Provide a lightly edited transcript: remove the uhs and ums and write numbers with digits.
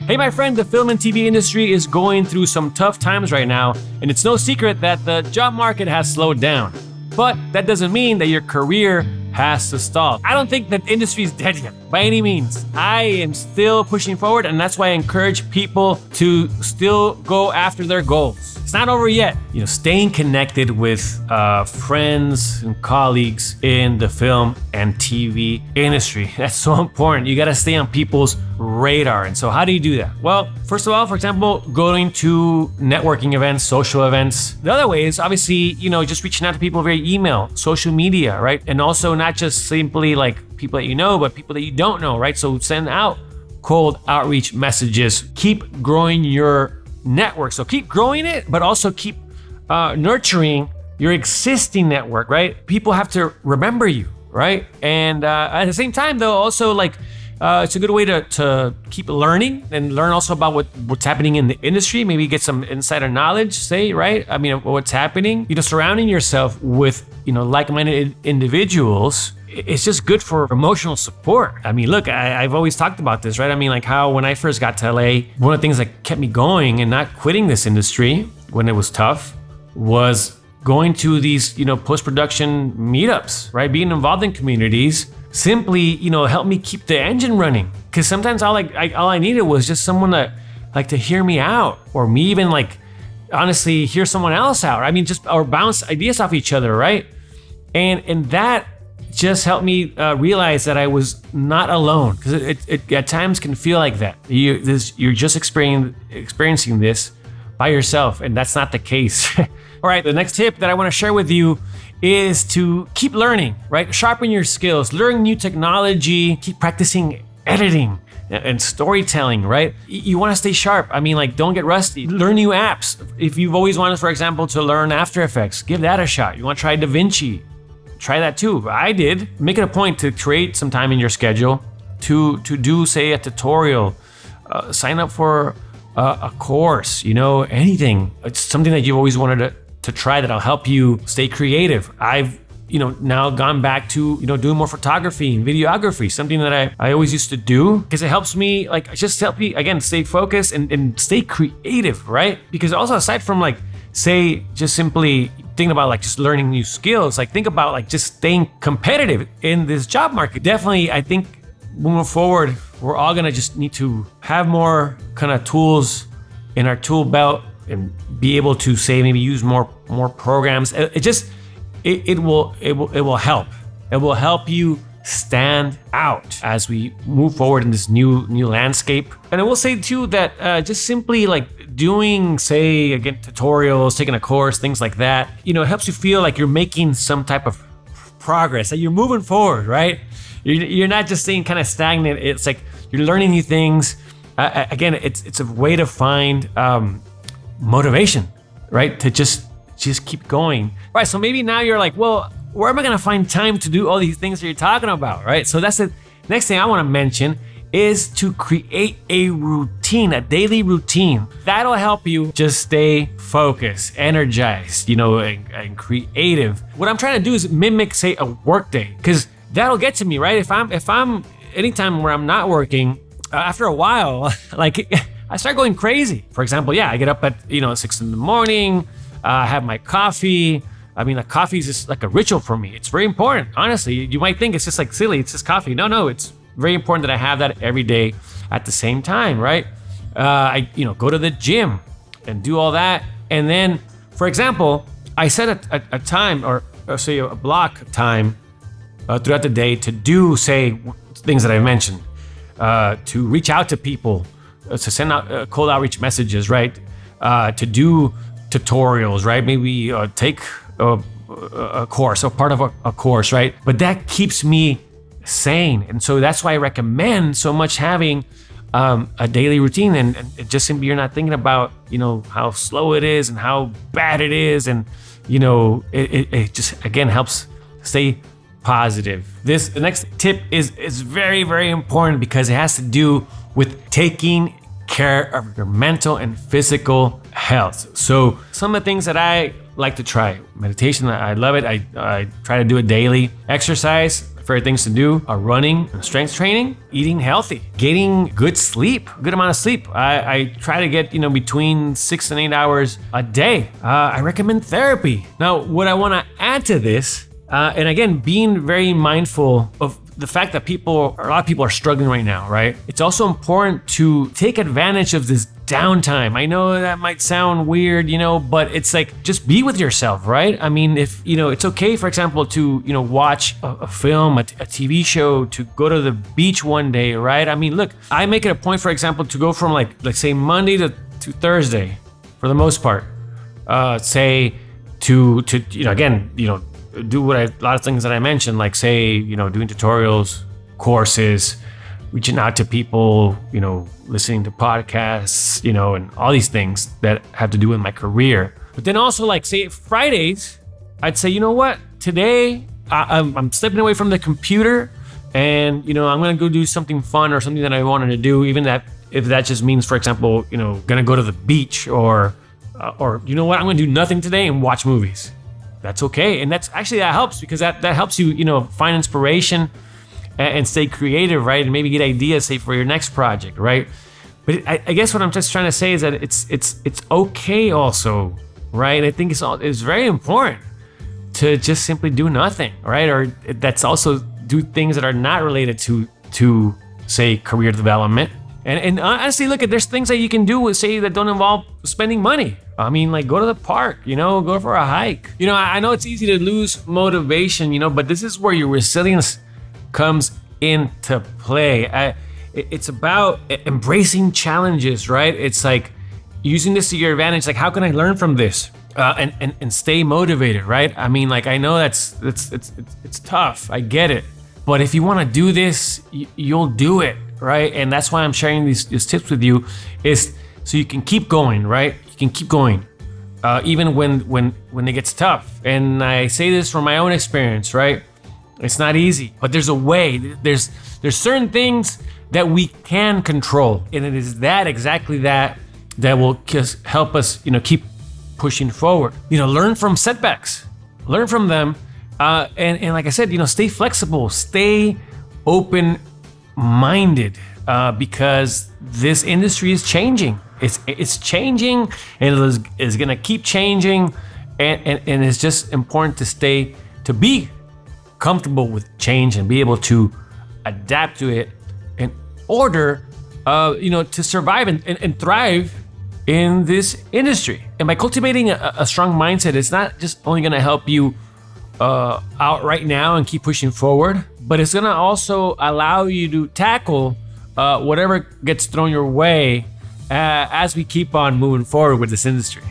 Hey, my friend, the film and TV industry is going through some tough times right now, and it's no secret that the job market has slowed down. But that doesn't mean that your career has to stall. I don't think that the industry is dead yet, by any means. I am still pushing forward, and that's why I encourage people to still go after their goals. It's not over yet. Staying connected with friends and colleagues in the film and TV industry, that's so important. You gotta stay on people's radar. And so how do you do that? Well, first of all, for example, going to networking events, social events. The other way is obviously, just reaching out to people via email, social media, right? And also not just simply like people that you know, but people that you don't know, right? So send out cold outreach messages. Keep growing your network. So keep growing it, but also keep nurturing your existing network, right? People have to remember you, right? And at the same time, though, also it's a good way to keep learning and learn also about what's happening in the industry. Maybe get some insider knowledge, right? I mean, what's happening. Surrounding yourself with like-minded individuals. It's just good for emotional support. I mean, look, I've always talked about this, right? I mean, like how when I first got to LA, one of the things that kept me going and not quitting this industry when it was tough was going to these, post-production meetups, right? Being involved in communities simply, helped me keep the engine running. Because sometimes all I needed was just someone to hear me out, or me even honestly hear someone else out. I mean, or bounce ideas off each other, right? And that just helped me realize that I was not alone, because it at times can feel like that. You're just experiencing this by yourself, and that's not the case. All right, the next tip that I want to share with you is to keep learning, right? Sharpen your skills, learn new technology, keep practicing editing and storytelling, right? You want to stay sharp. I mean, don't get rusty. Learn new apps. If you've always wanted, for example, to learn After Effects, give that a shot. You want to try DaVinci, try that too. I did. Make it a point to create some time in your schedule to do, say, a tutorial, sign up for a course, anything. It's something that you've always wanted to try that'll help you stay creative. I've now gone back to doing more photography and videography, something that I always used to do, because it helps me just help me again stay focused and stay creative, right? Because also aside from say just simply thinking about just learning new skills, think about just staying competitive in this job market. Definitely, I think moving forward, we're all gonna just need to have more kind of tools in our tool belt and be able to maybe use more programs. It will help. It will help you stand out as we move forward in this new landscape. And I will say too that just simply doing, say, again, tutorials, taking a course, things like that, it helps you feel like you're making some type of progress, that you're moving forward, right? You're not just staying kind of stagnant. It's you're learning new things. Again, it's a way to find motivation, right? To just keep going. Right, so maybe now you're well, where am I gonna find time to do all these things that you're talking about, right? So that's the next thing I wanna mention is to create a routine, a daily routine. That'll help you just stay focused, energized, and creative. What I'm trying to do is mimic, say, a work day, because that'll get to me, right? If I'm anytime where I'm not working, after a while, I start going crazy. For example, I get up at 6 in the morning, have my coffee. I mean, coffee is just a ritual for me. It's very important. Honestly, you might think it's just silly, it's just coffee. No, it's very important that I have that every day at the same time, right? I go to the gym and do all that. And then, for example, I set a time or say a block of time throughout the day to do, say, things that I mentioned, to reach out to people, to send out cold outreach messages, right? To do tutorials, right? Maybe take a course or part of a course, right? But that keeps me sane. And so that's why I recommend so much having a daily routine, and it just simply you're not thinking about, how slow it is and how bad it is. And, it just, again, helps stay positive. The next tip is very, very important because it has to do with taking care of your mental and physical health. So some of the things that I like to try: meditation, I love it. I try to do it daily. Exercise, favorite things to do are running and strength training, eating healthy, getting good sleep, good amount of sleep. I try to get, between 6 and 8 hours a day. I recommend therapy. Now, what I want to add to this, and again, being very mindful of the fact that a lot of people are struggling right now, right? It's also important to take advantage of this downtime. I know that might sound weird, but it's like, just be with yourself, right? I mean, if, it's okay, for example, to, watch a film, a TV show, to go to the beach one day, right? I mean, look, I make it a point, for example, to go from let's say Monday to Thursday, for the most part, say to again, do a lot of things that I mentioned, like say, doing tutorials, courses, reaching out to people, listening to podcasts, and all these things that have to do with my career. But then also, like say Fridays, I'd say, you know what, today I'm stepping away from the computer and, I'm going to go do something fun or something that I wanted to do, even if that just means, for example, going to go to the beach or you know what, I'm going to do nothing today and watch movies. That's okay. And that helps because that helps you, find inspiration and stay creative, right? And maybe get ideas, say, for your next project, right? But I guess what I'm just trying to say is that it's okay also, right? I think it's very important to just simply do nothing, right? Or that's also do things that are not related to say career development. And honestly, look, there's things that you can do say that don't involve spending money. I mean, like go to the park, go for a hike. I know it's easy to lose motivation, but this is where your resilience comes into play. It's about embracing challenges, right? It's like using this to your advantage. Like, how can I learn from this and stay motivated, right? I mean, like, I know it's tough. I get it. But if you want to do this, you'll do it, right? And that's why I'm sharing these tips with you, is so you can keep going, right? You can keep going, even when it gets tough. And I say this from my own experience, right? It's not easy, but there's a way. There's certain things that we can control, and it is exactly that will just help us, keep pushing forward. Learn from setbacks, learn from them, and like I said, stay flexible, stay open-minded, because this industry is changing. It's changing, and it is gonna keep changing, and it's just important to be comfortable with change and be able to adapt to it in order, to survive and thrive in this industry. And by cultivating a strong mindset, it's not just only gonna help you out right now and keep pushing forward, but it's gonna also allow you to tackle whatever gets thrown your way as we keep on moving forward with this industry.